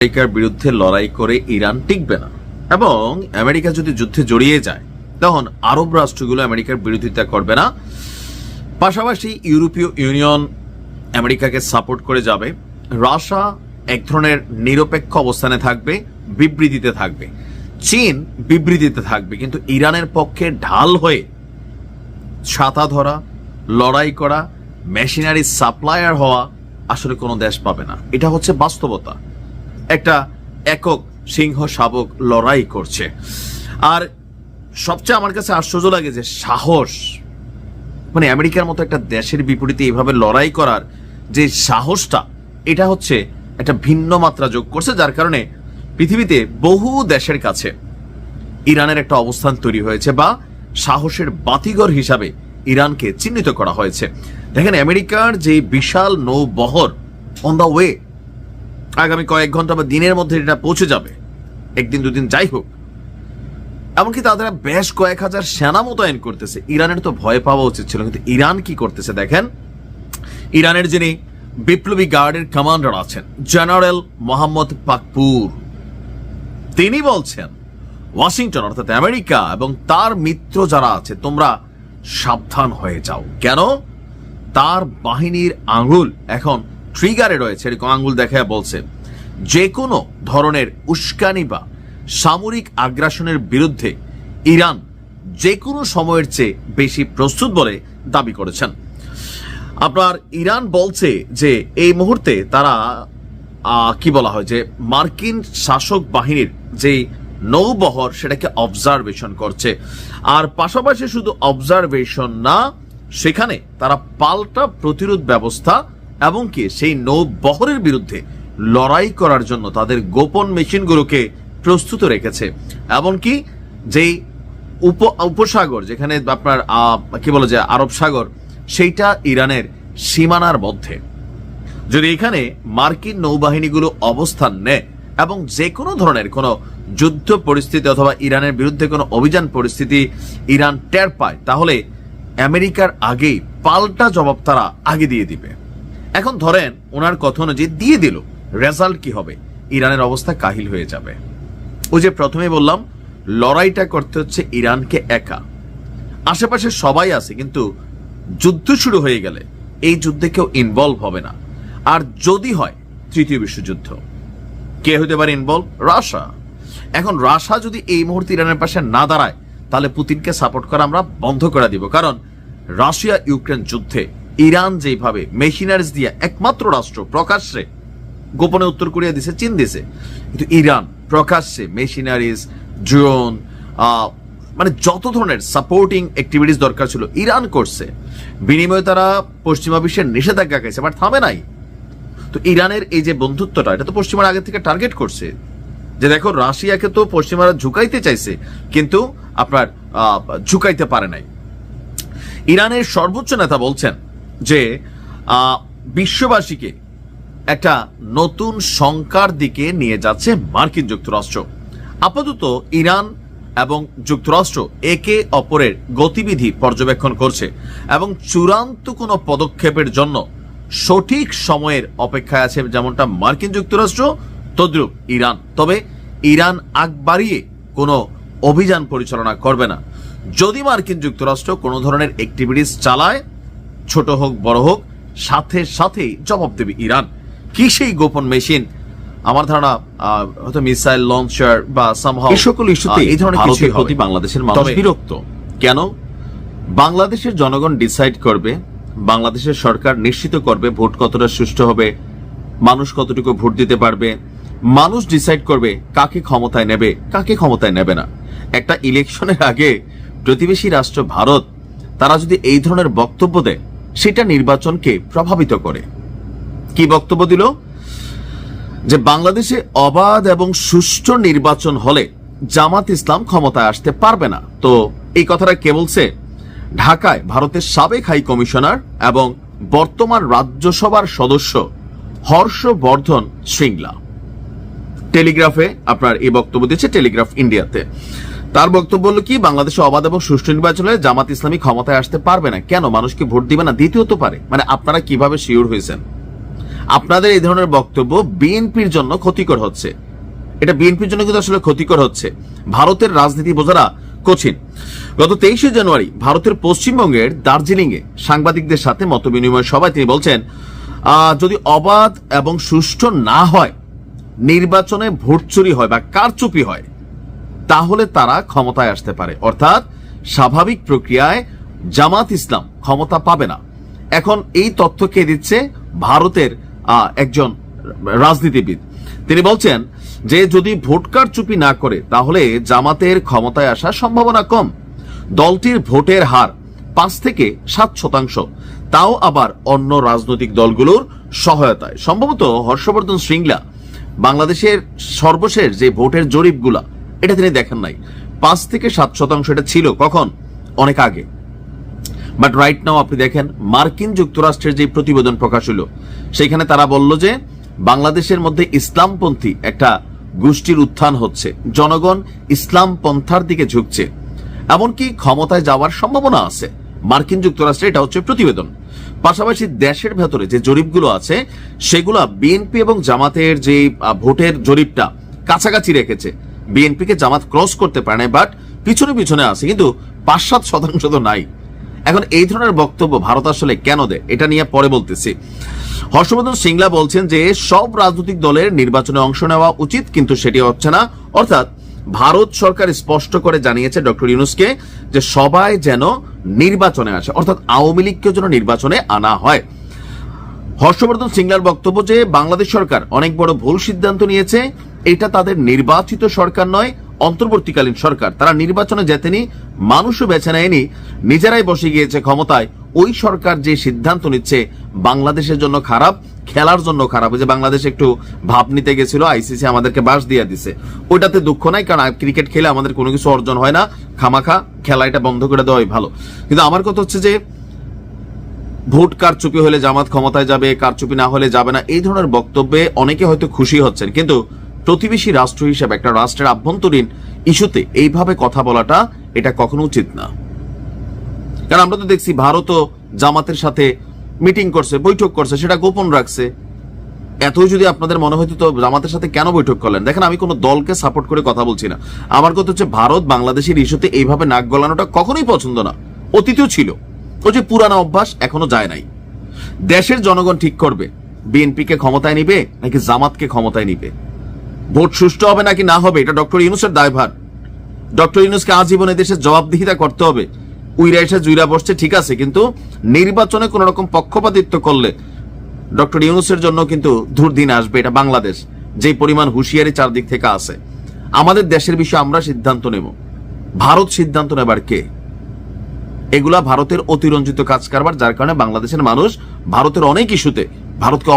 আমেরিকার বিরুদ্ধে লড়াই করে ইরান টিকবে না এবং আমেরিকা যদি যুদ্ধে জড়িয়ে যায় তখন আরব রাষ্ট্রগুলো আমেরিকার বিরোধিতা করবে না। পাশাপাশি ইউরোপীয় ইউনিয়ন আমেরিকাকে সাপোর্ট করে যাবে। রাশিয়া এক ধরনের নিরপেক্ষ অবস্থানে থাকবে, বিবৃতিতে থাকবে। চীন বিবৃতিতে থাকবে, কিন্তু ইরানের পক্ষে ঢাল হয়ে ছাতা ধরা, লড়াই করা, মেশিনারি সাপ্লায়ার হওয়া আসলে কোনো দেশ পাবে না। এটা হচ্ছে বাস্তবতা। একটা একক সিংহ শাবক লড়াই করছে। আর সবচেয়ে আমার কাছে আশ্চর্য লাগে যে সাহস, মানে আমেরিকার মতো একটা দেশের বিপরীতে এইভাবে লড়াই করার যে সাহসটা, এটা হচ্ছে একটা ভিন্ন মাত্রা যোগ করছে, যার কারণে পৃথিবীতে বহু দেশের কাছে ইরানের একটা অবস্থান তৈরি হয়েছে বা সাহসের বাতিঘর হিসাবে ইরানকে চিহ্নিত করা হয়েছে। দেখেন, আমেরিকার যে বিশাল নৌবহর অন দা ওয়ে, আগামী কয়েক ঘন্টা বা দিনের মধ্যে এটা পৌঁছে যাবে, একদিন দুদিন যাই হোক। এমনকি তাদের বেশ কয়েক হাজার সেনা মোতায়েন করতেছে। ইরানের তো ভয় পাওয়া উচিত ছিল, কিন্তু ইরান কি করতেছে দেখেন। ইরানের যিনি বিপ্লবী গার্ডের কমান্ডার আছেন জেনারেল মোহাম্মদ পাকপুর, তিনি বলছেন ওয়াশিংটন অর্থাৎ আমেরিকা এবং তার মিত্র যারা আছে, তোমরা সাবধান হয়ে যাও। কেন? তার বাহিনীর আঙ্গুল এখন ট্রিগারে রয়েছে। এরকম আঙ্গুল দেখায় বলছে যে কোনো ধরনের উস্কানি বা সামরিক আগ্রাসনের বিরুদ্ধে ইরান যে কোনো সময়ের চেয়ে বেশি প্রস্তুত বলে দাবি করেছেন। আপনার ইরান বলছে যে এই মুহূর্তে তারা কি বলা হয় যে মার্কিন শাসক বাহিনীর যে নৌবহর সেটাকে অবজারভেশন করছে। আর পাশাপাশি শুধু অবজারভেশন না, সেখানে তারা পাল্টা প্রতিরোধ ব্যবস্থা এবং কি সেই নৌবহরের বিরুদ্ধে লড়াই করার জন্য তাদের গোপন মেশিনগুলোকে প্রস্তুত রেখেছে। এমনকি যেই উপসাগর, যেখানে আপনার কি বলে যে আরব সাগর, সেইটা ইরানের সীমানার মধ্যে। যদি এখানে মার্কিন নৌবাহিনীগুলো অবস্থান নেয় এবং যে কোনো ধরনের কোনো যুদ্ধ পরিস্থিতি অথবা ইরানের বিরুদ্ধে কোনো অভিযান পরিস্থিতি ইরান টের পায়, তাহলে আমেরিকার আগেই পাল্টা জবাব তারা আগে দিয়ে দিবে। এখন ধরেন ওনার কথা অনুযায়ী দিয়ে দিল, রেজাল্ট কি হবে? ইরানের অবস্থা কাহিল হয়ে যাবে। ওই যে প্রথমে বললাম, লড়াইটা করতে হচ্ছে ইরানকে একা, আশেপাশে সবাই আছে, কিন্তু যুদ্ধ শুরু হয়ে গেলে এই যুদ্ধে কেউ ইনভলভ হবে না। আর যদি হয় তৃতীয় বিশ্বযুদ্ধ, কে হতে পারে ইনভলভ? রাশিয়া। এখন রাশিয়া যদি এই মুহূর্তে ইরানের পাশে না দাঁড়ায়, তাহলে পুতিনকে সাপোর্ট করা আমরা বন্ধ করে দিব। কারণ রাশিয়া ইউক্রেন যুদ্ধে ইরান যেভাবে মেশিনারিজ দিয়ে একমাত্র রাষ্ট্র, প্রকাশ্যে, গোপনে উত্তর কোরিয়া দিছে, চীন দিছে, কিন্তু ইরান প্রকাশ্যে মেশিনারিজ, ড্রোন, মানে যত ধরনের সাপোর্টিং অ্যাক্টিভিটিস দরকার ছিল ইরান করছে। বিনিময়ে তারা পশ্চিমা বিশ্বের নিষেধাজ্ঞা খাইছে, বাট থামে নাই। তো ইরানের এই যে বন্ধুত্বটা, এটা তো পশ্চিমারা আগে থেকে টার্গেট করছে যে দেখো রাশিয়াকে তো পশ্চিমারা ঝুঁকাইতে চাইছে, কিন্তু আপনার ঝুঁকাইতে পারে নাই। ইরানের সর্বোচ্চ নেতা বলছেন যে বিশ্ববাসীকে একটা নতুন শঙ্কার দিকে নিয়ে যাচ্ছে মার্কিন যুক্তরাষ্ট্র। আপাতত ইরান এবং যুক্তরাষ্ট্র একে অপরের গতিবিধি পর্যবেক্ষণ করছে এবং চূড়ান্ত কোনো পদক্ষেপের জন্য সঠিক সময়ের অপেক্ষায় আছে, যেমনটা মার্কিন যুক্তরাষ্ট্র, তদ্রুপ ইরান। তবে ইরান আগ বাড়িয়ে কোনো অভিযান পরিচালনা করবে না। যদি মার্কিন যুক্তরাষ্ট্র কোনো ধরনের অ্যাক্টিভিটিস চালায়, ছোট হোক বড় হোক, সাথে সাথেই জবাব দেবে ইরান। কি সেই গোপন মেশিন? আমার ধারণা হয়তো মিসাইল লঞ্চার বা সামহাউ, এই সকল ইস্যুতে এই ধরনের কিছুর প্রতি বাংলাদেশের মানুষ বিরক্ত। কেন? বাংলাদেশের জনগণ ডিসাইড করবে, বাংলাদেশের সরকার নিশ্চিত করবে ভোট কতটা সুষ্ঠু হবে, মানুষ কতটুকু ভোট দিতে পারবে। মানুষ ডিসাইড করবে কাকে ক্ষমতায় নেবে, কাকে ক্ষমতায় নেবে না। একটা ইলেকশনের আগে প্রতিবেশী রাষ্ট্র ভারত, তারা যদি এই ধরনের বক্তব্য দেয়, সেটা নির্বাচনকে প্রভাবিত করে। কি বক্তব্য দিল? যে বাংলাদেশে অবাধ এবং সুষ্ঠু নির্বাচন হলে জামাত ইসলাম ক্ষমতায় আসতে পারবে না। তো এই কথাটা কে বলছে? ঢাকায় ভারতের সাবেক হাই কমিশনার এবং বর্তমান রাজ্যসভার সদস্য হর্ষবর্ধন শ্রিংলা টেলিগ্রাফে আপনার এই বক্তব্য দিয়েছে, টেলিগ্রাফ ইন্ডিয়াতে। তার বক্তব্য হলো কি, বাংলাদেশে অবাধ এবং সুষ্ঠু নির্বাচন হলে জামাত ইসলামী ক্ষমতায় আসতে পারবে না। কেন? মানুষকে ভোট দিবে না, দিতেও তো পারে। মানে আপনারা কিভাবে শিওর হয়েছেন? আপনাদের এই ধরনের বক্তব্য বিএনপির জন্য ক্ষতিকর হচ্ছে। এটা বিএনপির জন্য কিন্তু আসলে ক্ষতিকর হচ্ছে। ভারতের রাজনীতি বোঝারা কঠিন। গত 23শে জানুয়ারি ভারতের পশ্চিমবঙ্গের দার্জিলিং এ সাংবাদিকদের সাথে মতবিনিময় সভায় তিনি বলছেন, যদি অবাধ এবং সুষ্ঠু না হয়, নির্বাচনে ভোট চুরি হয় বা কারচুপি হয়, তাহলে তারা ক্ষমতায় আসতে পারে। অর্থাৎ স্বাভাবিক প্রক্রিয়ায় জামাত ইসলাম ক্ষমতা পাবে না। এখন এই তথ্য কে দিচ্ছে? ভারতের একজন রাজনীতিবিদ। তিনি বলছেন যে যদি ভোট কারচুপি না করে তাহলে জামাতের ক্ষমতায় আসার সম্ভাবনা কম। দলটির ভোটের হার 5 থেকে 7%, তাও আবার অন্য রাজনৈতিক দলগুলোর সহায়তায়। সম্ভবত হর্ষবর্ধন শ্রিংলা বাংলাদেশের সর্বশেষ যে ভোটের জরিপগুলা, এটা তিনি দেখেন নাই। 5 থেকে 7% এটা ছিল কখন? অনেক আগে। বাট রাইট নাও আপনি দেখেন মার্কিন যুক্তরাষ্ট্রের যে প্রতিবেদন প্রকাশ হলো, সেখানে তারা বলল যে বাংলাদেশের মধ্যে ইসলামপন্থী একটা গোষ্ঠীর উত্থান হচ্ছে, জনগণ ইসলাম পন্থার দিকে ঝুঁকছে, এমনকি ক্ষমতায় যাওয়ার সম্ভাবনা আছে। মার্কিন যুক্তরাষ্ট্রে এটা হচ্ছে প্রতিবেদন। পাশাপাশি দেশের ভেতরে যে জরিপগুলো আছে সেগুলা বিএনপি এবং জামাতের যে ভোটের জরিপটা কাছাকাছি রেখেছে। বিএনপিকে জামাত ক্রস করতে পারে না, বাট পিছনে পিছনে আছে, কিন্তু 5-7% তো নাই। এখন এই ধরনের বক্তব্য ভারত আসলে কেন দেয়, এটা নিয়ে পরে বলতেছি। হর্ষবর্ধন শ্রিংলা বলছেন যে সব রাজনৈতিক দলের নির্বাচনে অংশ নেওয়া উচিত, কিন্তু সেটি হচ্ছে না। অর্থাৎ ভারত সরকার স্পষ্ট করে জানিয়েছে ডক্টর ইউনূসকে যে সবাই যেন নির্বাচনে আসে, অর্থাৎ আওয়ামী লীগকে যেন নির্বাচনে আনা হয়। হর্ষবর্ধন শ্রিংলার বক্তব্য যে বাংলাদেশ সরকার অনেক বড় ভুল সিদ্ধান্ত নিয়েছে, এটা তাদের নির্বাচিত সরকার নয়, অন্তর্বর্তীকালীন সরকার। তারা নির্বাচনে যেতেনি, মানুষও বেছে নেয়নি, নিজেরাই বসে গিয়েছে ক্ষমতায়। ওই সরকার যে সিদ্ধান্ত নিচ্ছে বাংলাদেশের জন্য খারাপ, খেলার জন্য খারাপ। যে বাংলাদেশ একটু ভাব নিতে গেছিল, আইসিসি আমাদেরকে বাস দিয়ে দিছে, ওইটাতে দুঃখ নাই, কারণ ক্রিকেট খেলে আমাদের কোনো কিছু অর্জন হয় না, খামাখা খেলা এটা বন্ধ করে দেওয়াই ভালো। কিন্তু আমার কথা হচ্ছে যে ভোট কারচুপি হলে জামাত ক্ষমতায় যাবে, কারচুপি না হলে যাবে না, এই ধরনের বক্তব্যে অনেকে হয়তো খুশি হচ্ছেন, কিন্তু প্রতিবেশী রাষ্ট্র হিসেবে একটা রাষ্ট্রের আভ্যন্তরীণ ইস্যুতে এইভাবে কথা বলাটা এটা কখনো উচিত না। কারণ আমরা তো দেখছি ভারতও জামাতের সাথে মিটিং করছে, বৈঠক করছে, সেটা গোপন রাখছে। এতই যদি আপনাদের মনে হয়তো তো জামাতের সাথে কেন বৈঠক করলেন? দেখেন, আমি কোনো দলকে সাপোর্ট করে কথা বলছি না। আমার কথা হচ্ছে ভারত বাংলাদেশের ইস্যুতে এইভাবে নাক গলানোটা কখনোই পছন্দ না। অতীতেও ছিল, ওই যে পুরানো অভ্যাস এখনো যায় নাই। দেশের জনগণ ঠিক করবে বিএনপিকে ক্ষমতায় নিবে নাকি জামাতকে ক্ষমতায় নিবে। ভোট সুষ্ঠু হবে নাকি না হবে, এটা ডক্টর ইউনূসের দায়ভার। ডক্টর ইউনূসকে আজীবনে দেশের জবাবদিহিতা করতে হবে। উইরা এসে জুইরা বসছে ঠিক আছে, কিন্তু নির্বাচনে কোন রকম পক্ষপাতিত্ব করলে ডক্টর ইউনূসের জন্য কিন্তু দুর্দিন আসবে। এটা বাংলাদেশ, যে পরিমাণ হুঁশিয়ারি চারদিক থেকে আছে। আমাদের দেশের বিষয়ে আমরা সিদ্ধান্ত নেব, ভারত সিদ্ধান্ত নেবার কে? এগুলা ভারতের অতিরঞ্জিত কাজ কারবার, যার কারণে বাংলাদেশের মানুষ ভারতের অনেক ইস্যুতে ভারতকে